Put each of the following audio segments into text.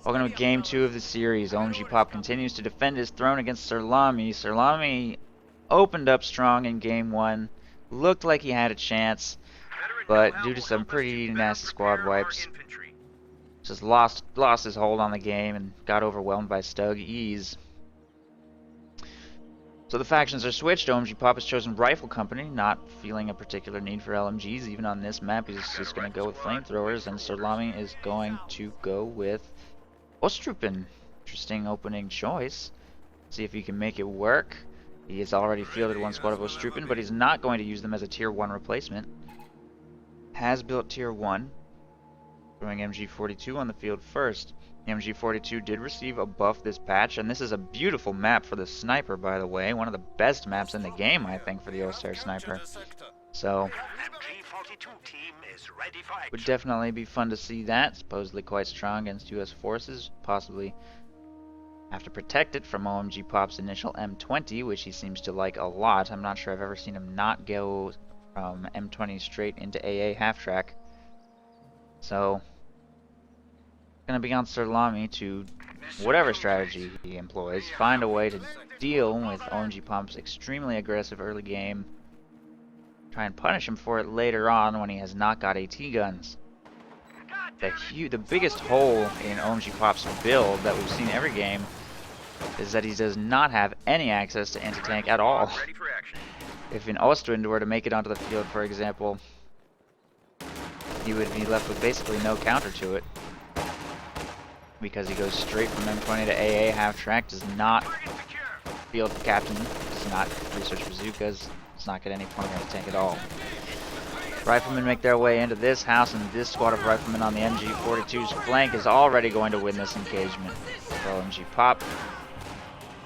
Welcome to game 2 of the series. OMGPOP continues to defend his throne against Sirlami. Sirlami opened up strong in game 1. Looked like he had a chance, but due to some pretty nasty squad wipes, just lost his hold on the game and got overwhelmed by Stug ease. So the factions are switched. OMGPOP has chosen Rifle Company, not feeling a particular need for LMGs. Even on this map, he's just going to go with flamethrowers, and Sirlami is going to go with Ostrupen. Interesting opening choice. See if he can make it work. He has already fielded one squad of Ostrupen, but he's not going to use them as a tier 1 replacement. Has built tier 1. Throwing MG42 on the field first. The MG42 did receive a buff this patch, and this is a beautiful map for the sniper, by the way. One of the best maps in the game, I think, for the O-Star sniper. So, would definitely be fun to see that. Supposedly quite strong against US forces. Possibly have to protect it from OMGPOP's initial M20, which he seems to like a lot. I'm not sure I've ever seen him not go from M20 straight into AA half-track. So, going to be on Sirlami to, whatever strategy he employs, find a way to deal with OMGPOP's extremely aggressive early game. Try and punish him for it later on when he has not got AT guns. The biggest hole in OMGPOP's build that we've seen every game is that he does not have any access to anti-tank at all. If an Ostwind were to make it onto the field, for example, he would be left with basically no counter to it, because he goes straight from M20 to AA half-track, does not field captain, does not research bazookas, does not get any point of tank at all. Riflemen make their way into this house, and this squad of riflemen on the MG42's flank is already going to win this engagement. For OMGPOP,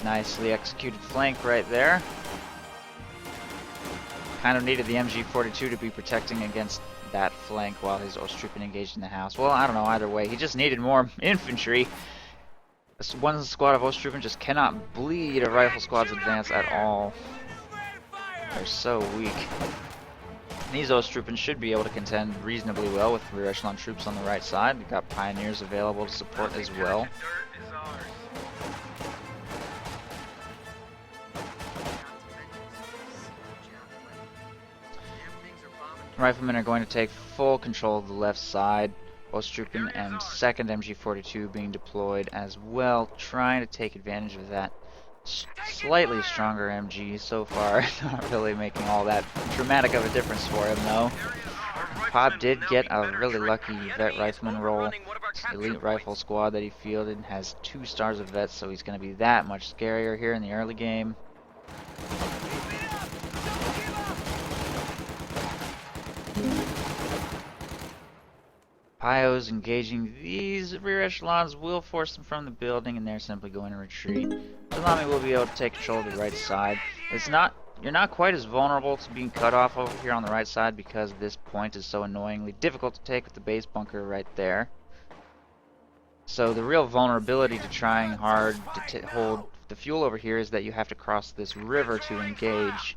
nicely executed flank right there. Kind of needed the MG42 to be protecting against that flank while his Ostrupen engaged in the house. Well, I don't know, either way, he just needed more infantry. This one squad of Ostrupen just cannot bleed a rifle squad's advance at all. They're so weak. These Ostrupen should be able to contend reasonably well with rear echelon troops on the right side. We've got pioneers available to support as well. Riflemen are going to take full control of the left side. Ostrupen and 2nd MG42 being deployed as well, trying to take advantage of that slightly stronger MG so far. Not really making all that dramatic of a difference for him though. Pop did get a really lucky vet rifleman roll. Elite rifle squad that he fielded has 2 stars of vets, so he's going to be that much scarier here in the early game. Pios engaging these rear echelons will force them from the building, and they're simply going to retreat. Sirlami will be able to take control of the right side. You're not quite as vulnerable to being cut off over here on the right side because this point is so annoyingly difficult to take with the base bunker right there. So the real vulnerability to trying hard to hold the fuel over here is that you have to cross this river to engage.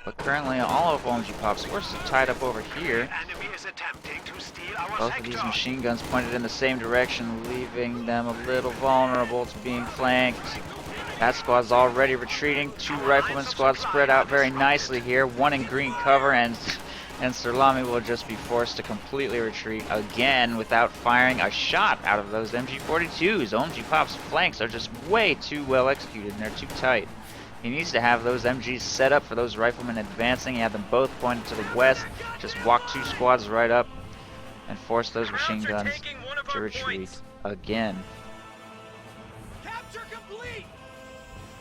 But currently, all of OMGPOP's forces are tied up over here. Both of these machine guns pointed in the same direction, leaving them a little vulnerable to being flanked. That squad's already retreating. 2 riflemen squads spread out very nicely here. 1 in green cover, and Sirlami will just be forced to completely retreat again without firing a shot out of those MG42s. OMGPOP's flanks are just way too well executed, and they're too tight. He needs to have those MGs set up for those riflemen advancing. He had them both pointed to the west. Just walk 2 squads right up and force those machine guns to retreat again.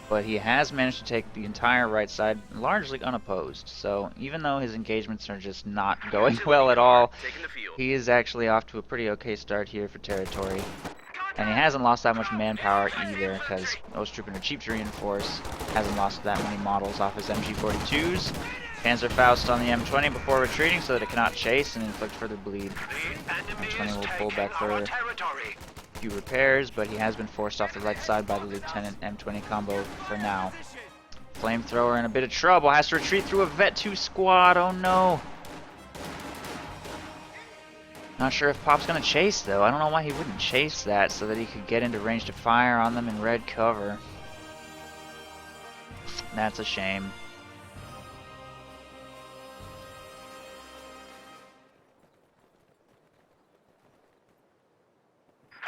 But he has managed to take the entire right side largely unopposed. So even though his engagements are just not going well at all, he is actually off to a pretty okay start here for territory. And he hasn't lost that much manpower either, because Ostrupen are cheap to reinforce. Hasn't lost that many models off his MG42s. Panzerfaust on the M20 before retreating so that it cannot chase and inflict further bleed. M20 will pull back for a few repairs, but he has been forced off the right side by the Lieutenant M20 combo for now. Flamethrower in a bit of trouble, has to retreat through a Vet 2 squad, oh no! Not sure if Pop's gonna chase though. I don't know why he wouldn't chase that so that he could get into range to fire on them in red cover. That's a shame.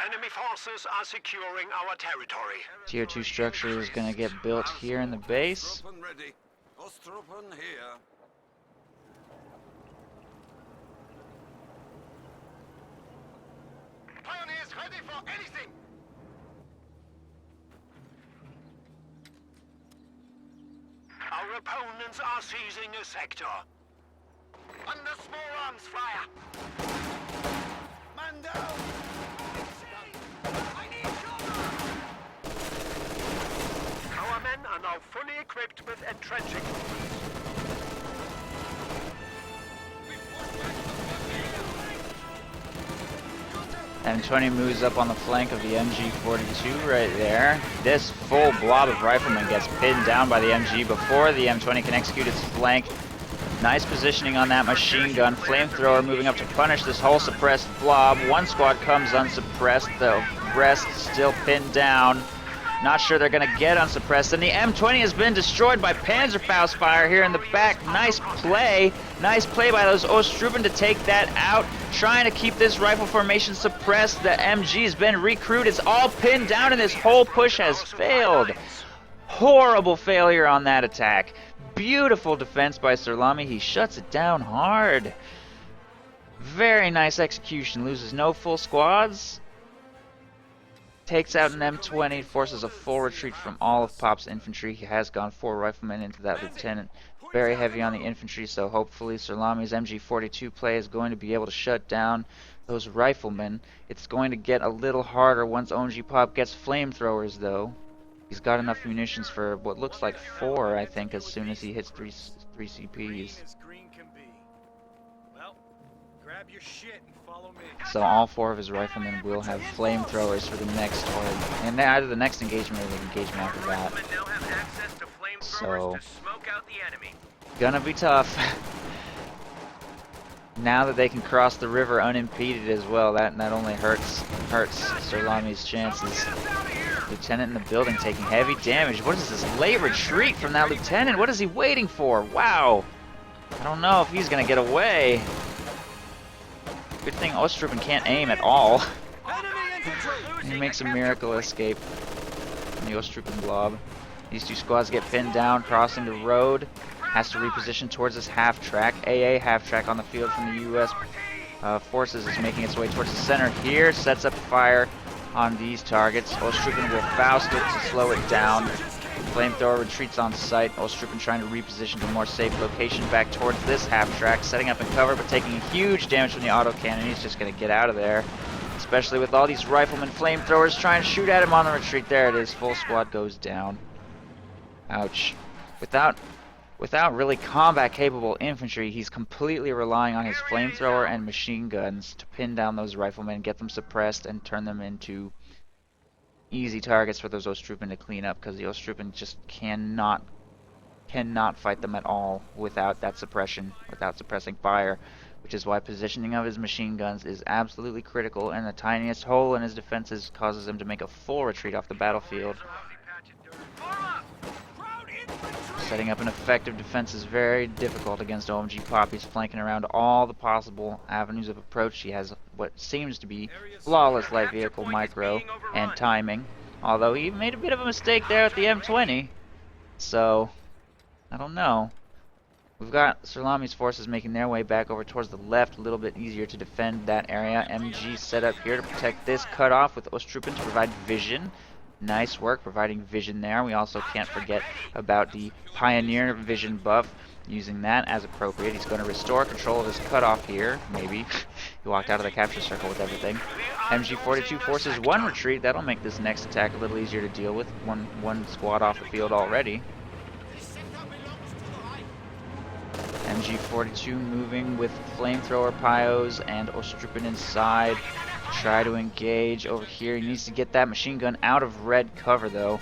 Enemy forces are securing our territory. Tier 2 structure is gonna get built here in the base. Pioneers ready for anything. Our opponents are seizing a sector. Under small arms fire. Man down. I need cover. Our men are now fully equipped with entrenching. M20 moves up on the flank of the MG42 right there. This full blob of riflemen gets pinned down by the MG before the M20 can execute its flank. Nice positioning on that machine gun. Flamethrower moving up to punish this whole suppressed blob. One squad comes unsuppressed, the rest still pinned down. Not sure they're going to get unsuppressed. And the M20 has been destroyed by Panzerfaust fire here in the back. Nice play. Nice play by those Ostruben to take that out. Trying to keep this rifle formation suppressed. The MG has been recruited. It's all pinned down and this whole push has failed. Horrible failure on that attack. Beautiful defense by Sirlami. He shuts it down hard. Very nice execution. Loses no full squads. Takes out an M20, forces a full retreat from all of Pop's infantry. He has gone 4 riflemen into that lieutenant. Very heavy on the infantry, so hopefully Sirlami's MG42 play is going to be able to shut down those riflemen. It's going to get a little harder once OMGPOP gets flamethrowers, though. He's got enough munitions for what looks like 4, I think, as soon as he hits 3 CPs. Grab your shit and follow me. So all 4 of his riflemen will have flamethrowers for the next, and either the next engagement or the engagement after that. So, gonna be tough. Now that they can cross the river unimpeded as well, that only hurts Sirlami's chances. Lieutenant in the building taking heavy damage. What is this late retreat from that lieutenant? What is he waiting for? Wow. I don't know if he's gonna get away. Good thing Ostruben can't aim at all. He makes a miracle escape from the Ostruben blob. These 2 squads get pinned down, crossing the road. Has to reposition towards this half-track. AA half-track on the field from the U.S. Forces is making its way towards the center here. Sets up fire on these targets. Ostruben will Faust it to slow it down. Flamethrower retreats on site. Ostruben trying to reposition to a more safe location back towards this half-track. Setting up in cover, but taking huge damage from the autocannon. He's just going to get out of there. Especially with all these riflemen flamethrowers trying to shoot at him on the retreat. There it is. Full squad goes down. Ouch. Without really combat-capable infantry, he's completely relying on his flamethrower and machine guns to pin down those riflemen, get them suppressed, and turn them into easy targets for those Ostruben to clean up, because the Ostruben just cannot fight them at all without that suppression, without suppressing fire, which is why positioning of his machine guns is absolutely critical, and the tiniest hole in his defenses causes him to make a full retreat off the battlefield. Setting up an effective defense is very difficult against OMGPOP. He's flanking around all the possible avenues of approach. He has what seems to be flawless light vehicle micro and timing, although he made a bit of a mistake there at the M20. So, I don't know. We've got Sirlami's forces making their way back over towards the left, a little bit easier to defend that area. MG set up here to protect this cutoff with Ostruben to provide vision. Nice work providing vision there. We also can't forget about the Pioneer vision buff, using that as appropriate. He's going to restore control of his cutoff here, maybe. He walked out of the capture circle with everything. MG42 forces 1 retreat. That'll make this next attack a little easier to deal with. One squad off the field already. MG42 moving with flamethrower pyos and Ostruben inside. Try to engage over here. He needs to get that machine gun out of red cover, though.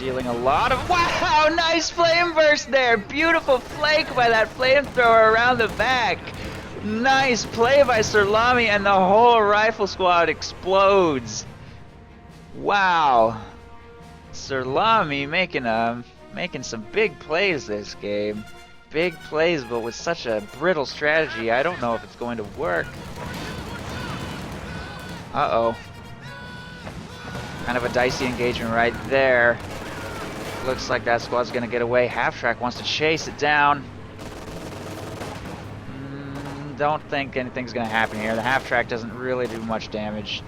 dealing a lot of... Wow! Nice flame burst there! Beautiful flank by that flamethrower around the back! Nice play by Sirlami, and the whole rifle squad explodes! Wow! Sirlami making some big plays this game. Big plays, but with such a brittle strategy, I don't know if it's going to work. Uh-oh. Kind of a dicey engagement right there. Looks like that squad's gonna get away. Half-Track wants to chase it down. Don't think anything's gonna happen here. The Half-Track doesn't really do much damage.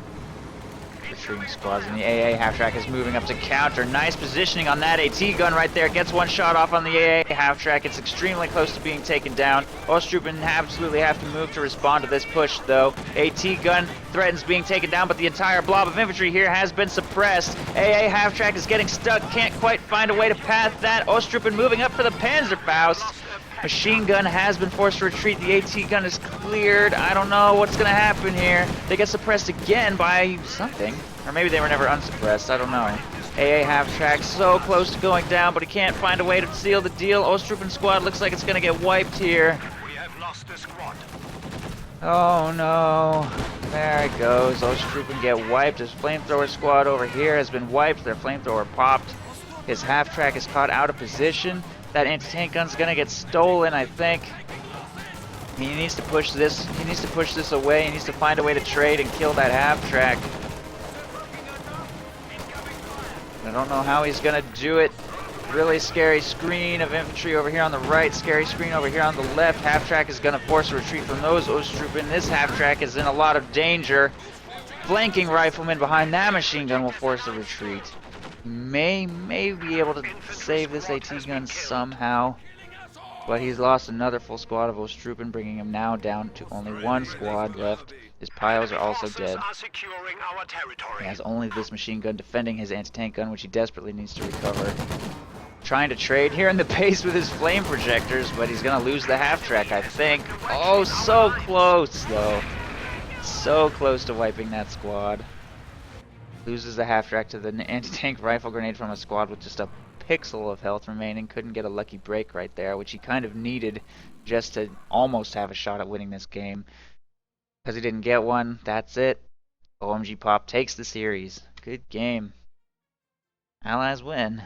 Retreating squads, and the AA Half-Track is moving up to counter. Nice positioning on that AT gun right there. Gets one shot off on the AA Half-Track. It's extremely close to being taken down. Ostrupen absolutely have to move to respond to this push, though. AT gun threatens being taken down, but the entire blob of infantry here has been suppressed. AA Half-Track is getting stuck. Can't quite find a way to path that. Ostrupen moving up for the Panzerfaust. Machine gun has been forced to retreat. The AT gun is cleared. I don't know what's going to happen here. They get suppressed again by something. Or maybe they were never unsuppressed. I don't know. AA Half-Track so close to going down, but he can't find a way to seal the deal. Ostrupen squad looks like it's going to get wiped here. We have lost a squad. Oh no. There it goes. Ostrupen get wiped. His flamethrower squad over here has been wiped. Their flamethrower popped. His Half-Track is caught out of position. That anti-tank gun's gonna get stolen, I think. He needs to push this. He needs to push this away. He needs to find a way to trade and kill that Half-Track. I don't know how he's gonna do it. Really scary screen of infantry over here on the right. Scary screen over here on the left. Half-Track is gonna force a retreat from those Ostrupen. This Half-Track is in a lot of danger. Flanking rifleman behind that machine gun will force a retreat. May be able to save this AT gun somehow, but he's lost another full squad of Ostrupen, bringing him now down to only one squad left. His piles are also dead. He has only this machine gun defending his anti-tank gun, which he desperately needs to recover. Trying to trade here in the base with his flame projectors, but he's gonna lose the Half-Track, I think. Oh, so close though. So close to wiping that squad. Loses the Half-Track to the anti-tank rifle grenade from a squad with just a pixel of health remaining. Couldn't get a lucky break right there, which he kind of needed just to almost have a shot at winning this game. Because he didn't get one, that's it. OMGPOP takes the series. Good game. Allies win.